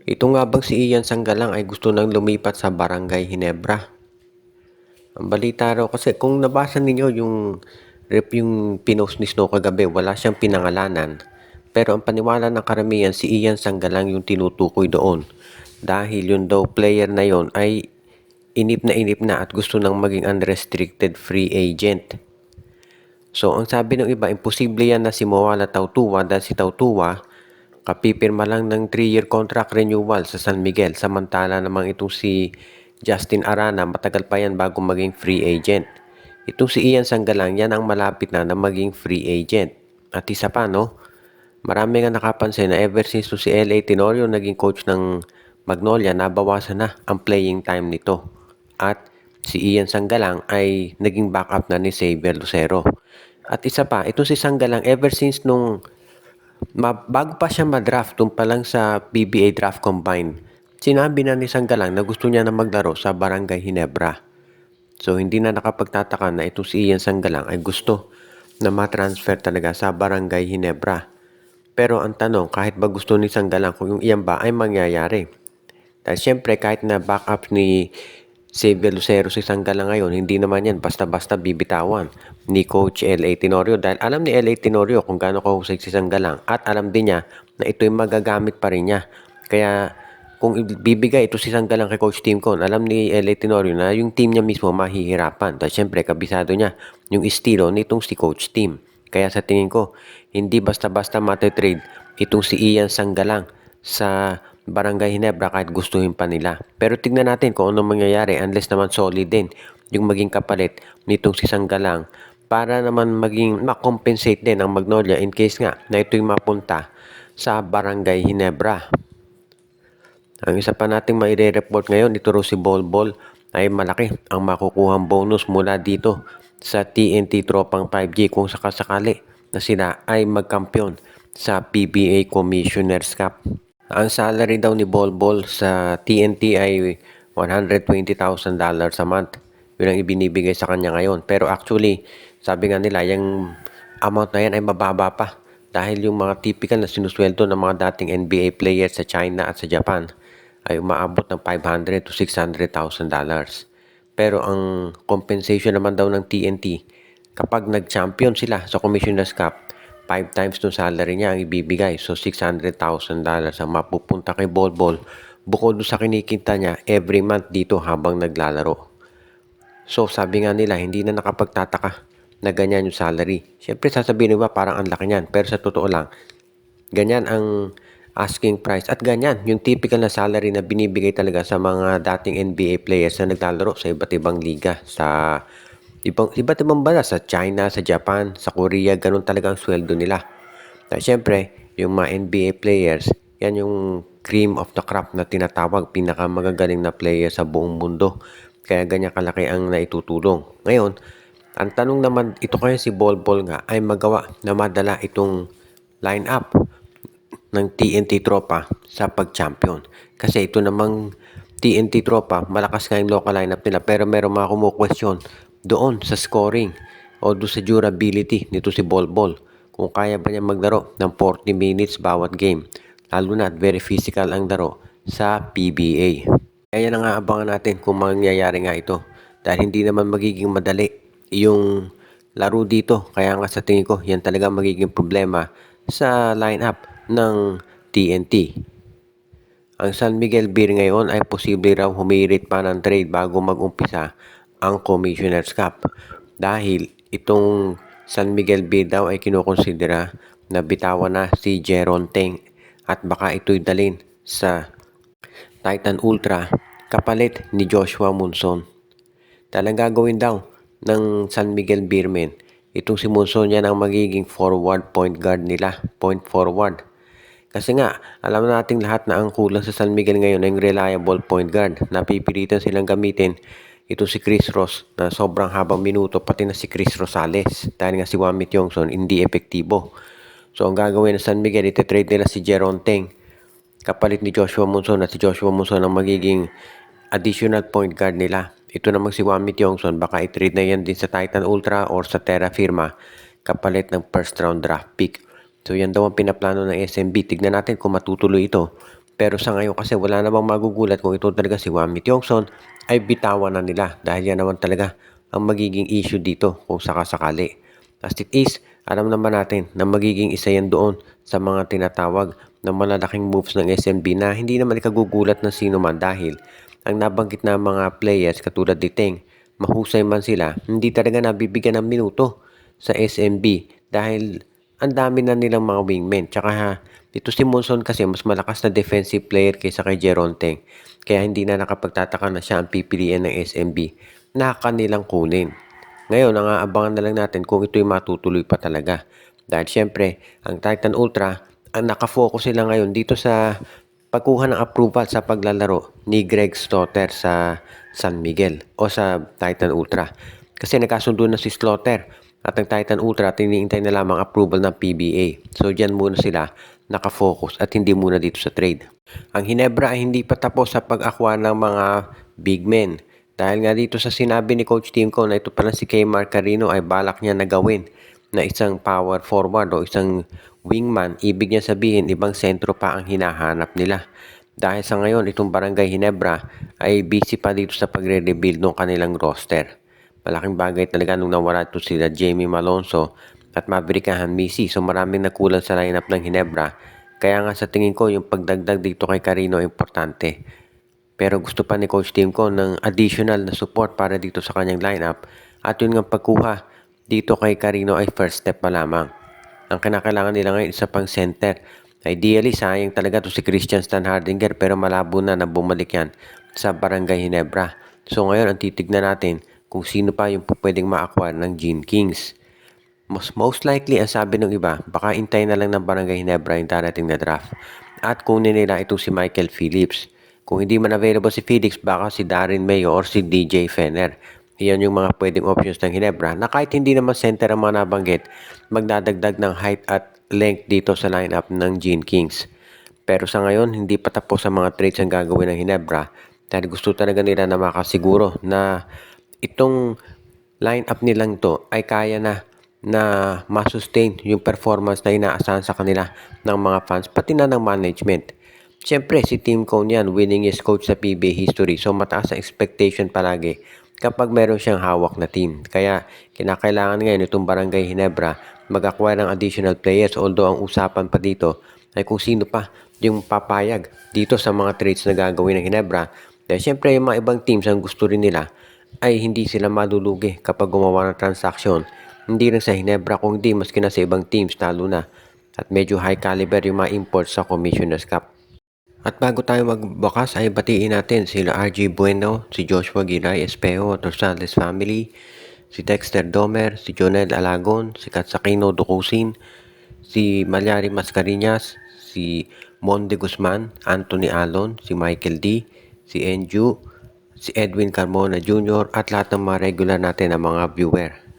Ito nga bang si Ian Sanggalang ay gusto nang lumipat sa Barangay Hinebra? Ang balita raw kasi kung nabasa ninyo yung pinost ni Snow kagabi, wala siyang pinangalanan. Pero ang paniwala ng karamihan, si Ian Sanggalang yung tinutukoy doon. Dahil yung daw player na yon ay inip na at gusto nang maging unrestricted free agent. So ang sabi ng iba, imposible yan na si Moala Tautua dahil si Tautua kapipirma lang ng 3-year contract renewal sa San Miguel. Samantala namang itong si Justin Arana, matagal pa yan bago maging free agent. Itong si Ian Sanggalang, yan ang malapit na maging free agent. At isa pa, no? Marami nga nakapansin na ever since to si L.A. Tenorio naging coach ng Magnolia, nabawasan na ang playing time nito. At si Ian Sanggalang ay naging backup na ni Xavier Lucero. At isa pa, itong si Sanggalang ever since nung bago pa siya madraft, doon pa lang sa PBA Draft Combine, sinabi na ni Sanggalang na gusto niya na maglaro sa Barangay Hinebra. So hindi na nakapagtataka na itong si Ian Sanggalang ay gusto na matransfer talaga sa Barangay Hinebra. Pero ang tanong, kahit ba gusto ni Sanggalang kung yung iyan ba ay mangyayari? Dahil siyempre kahit na backup ni Xavier Lucero si Sanggalang ngayon, hindi naman yan basta-basta bibitawan ni Coach L.A. Tenorio dahil alam ni L.A. Tenorio kung gaano kahusay si Sanggalang at alam din niya na ito'y magagamit pa rin niya. Kaya kung bibigay ito si Sanggalang kay Coach Tim Con, alam ni L.A. Tenorio na yung team niya mismo mahihirapan. Dahil siyempre kabisado niya yung estilo nitong si Coach Tim. Kaya sa tingin ko, hindi basta-basta matitrade itong si Ian Sanggalang sa Barangay Hinebra kahit gustuhin pa nila. Pero tignan natin kung anong mangyayari unless naman solid din yung maging kapalit nitong si Sanggalang para naman maging makompensate din ang Magnolia in case nga na ito'y mapunta sa Barangay Hinebra. Ang isa pa nating maire-report ngayon, ito ro si Bolbol ay malaki ang makukuhang bonus mula dito sa TNT Tropang 5G kung sakasakali na sila ay magkampiyon sa PBA Commissioner's Cup. Ang salary daw ni Bolbol sa TNT ay $120,000 a month. Yun ang ibinibigay sa kanya ngayon. Pero actually, sabi nga nila, yung amount na yan ay mababa pa. Dahil yung mga typical na sinusweldo ng mga dating NBA players sa China at sa Japan ay umaabot ng $500,000 to $600,000. Pero ang compensation naman daw ng TNT, kapag nag-champion sila sa Commissioner's Cup, 5 times ng salary niya ang ibibigay. So, $600,000 ang mapupunta kay Bolbol bukod sa kinikita niya every month dito habang naglalaro. So, sabi nga nila, hindi na nakapagtataka na ganyan yung salary. Siyempre, sasabihin nila parang ang laki niyan. Pero sa totoo lang, ganyan ang asking price. At ganyan, yung typical na salary na binibigay talaga sa mga dating NBA players na naglalaro sa iba't ibang liga. Sa iba't ibang bansa, sa China, sa Japan, sa Korea, ganun talaga ang sweldo nila. Dahil syempre, yung mga NBA players, yan yung cream of the crop na tinatawag, pinakamagagaling na player sa buong mundo. Kaya ganyan kalaki ang naitutulong. Ngayon, ang tanong naman, ito kaya si Bolbol nga ay magawa na madala itong line-up ng TNT Tropa sa pag-champion. Kasi ito namang TNT Tropa, malakas nga yung local lineup nila pero meron mga kumukwestiyon doon sa scoring o doon sa durability nito si Bolbol. Kung kaya ba niya maglaro ng 40 minutes bawat game. Lalo na very physical ang laro sa PBA. Kaya na nga abangan natin kung mangyayari nga ito. Dahil hindi naman magiging madali yung laro dito. Kaya nga sa tingin ko, yan talaga magiging problema sa lineup ng TNT. Ang San Miguel Beer ngayon ay posible raw humirit pa ng trade bago mag-umpisa ang Commissioner's Cup. Dahil itong San Miguel Beer daw ay kinukonsidera na bitawan na si Jeron Teng at baka ito'y dalhin sa Titan Ultra kapalit ni Joshua Monson. Talagang gagawin daw ng San Miguel Beermen. Itong si Monson yan ang magiging forward point guard nila. Point forward. Kasi nga, alam nating lahat na ang kulang sa San Miguel ngayon ay reliable point guard. Napipilitan silang gamitin ito si Chris Ross na sobrang habang minuto, pati na si Chris Rosales. Dahil nga si Wamit Yongson hindi epektibo. So ang gagawin ng San Miguel, iti-trade nila si Jeron Teng kapalit ni Joshua Monson at si Joshua Monson ang magiging additional point guard nila. Ito namang si Wamit Yongson, baka i-trade na yan din sa Titan Ultra or sa Terra Firma kapalit ng first round draft pick. So yan daw ang pinaplano ng SMB. Tignan natin kung matutuloy ito Pero sa ngayon kasi wala namang magugulat kung ito talaga si Hwang Min-tae-sung ay bitawan na nila dahil yan naman talaga ang magiging issue dito kung sakasakali. As it is, alam naman natin na magiging isa yan doon sa mga tinatawag na malalaking moves ng SMB na hindi naman ikagugulat ng sino man dahil ang nabanggit na mga players katulad ni Teng, mahusay man sila, hindi talaga nabibigyan ng minuto sa SMB dahil ang dami na nilang mga wingmen. Tsaka dito si Monson kasi mas malakas na defensive player kaysa kay Jeron Teng. Kaya hindi na nakapagtataka na siya ang pipiliin ng SMB na kanilang kunin. Ngayon, ang aabangan na lang natin kung ito'y matutuloy pa talaga. Dahil syempre, ang Titan Ultra, ang nakafocus sila ngayon dito sa pagkuha ng approval sa paglalaro ni Greg Slaughter sa San Miguel o sa Titan Ultra. Kasi nagkasundo na si Slaughter at ang Titan Ultra tiniintay na lamang approval ng PBA. So dyan muna sila nakafocus at hindi muna dito sa trade. Ang Hinebra ay hindi pa tapos sa pag-akwa ng mga big men. Dahil nga dito sa sinabi ni Coach Timko na ito pala si Kmar Carino ay balak niya na gawin na isang power forward o isang wingman, ibig niya sabihin ibang sentro pa ang hinahanap nila. Dahil sa ngayon itong Barangay Hinebra ay busy pa dito sa pagre-rebuild ng kanilang roster. Malaking bagay talaga nung nawala ito sila Jamie Malonzo at Maverick Hanmisi. So maraming nakulang sa lineup ng Hinebra. Kaya nga sa tingin ko yung pagdagdag dito kay Carino importante. Pero gusto pa ni Coach Timko ng additional na support para dito sa kanyang lineup. At yun nga pagkuha dito kay Carino ay first step pa lamang. Ang kinakailangan nila ngayon isa pang center. Ideally, sayang talaga to si Christian Stan Hardinger pero malabo na bumalik yan sa Barangay Hinebra. So ngayon ang titignan natin kung sino pa yung pwedeng ma-acquire ng Gene Kings. Most likely, ang sabi ng iba, baka intay na lang ng Barangay Hinebra yung darating na draft. At kunin nila ito si Michael Phillips. Kung hindi man available si Phillips, baka si Darren Mayo or si DJ Fenner. Iyan yung mga pwedeng options ng Hinebra na kahit hindi naman center ang mga nabanggit, magdadagdag ng height at length dito sa lineup ng Gene Kings. Pero sa ngayon, hindi pa tapos ang mga trades ang gagawin ng Hinebra dahil gusto talaga nila na makasiguro na itong lineup nilang to ay kaya na masustain yung performance na inaasahan sa kanila ng mga fans pati na ng management. Siyempre, si Tim Cone yan, winningest coach sa PBA history. So, mataas ang expectation palagi kapag meron siyang hawak na team. Kaya, kinakailangan ngayon itong Barangay Hinebra mag-acquire ng additional players. Although, ang usapan pa dito ay kung sino pa yung papayag dito sa mga trades na gagawin ng Hinebra. Dahil siyempre, yung mga ibang teams ang gusto rin nila ay hindi sila malulugi kapag gumawa ng transaction. Hindi rin sa Hinebra kung hindi maski na sa ibang teams talo na. At medyo high caliber yung mga imports sa Commissioner's Cup. At bago tayo magbukas ay batiin natin sila RJ Bueno, si Joshua Giray Espejo at Rosales family, si Dexter Domer, si Jonel Alagon, si Katsakino Dukusin, si Malyari Mascareñas, si Monde Guzman, Anthony Alon, si Michael D, si Enju, si Edwin Carmona Jr. at lahat ng mga regular natin na mga viewer.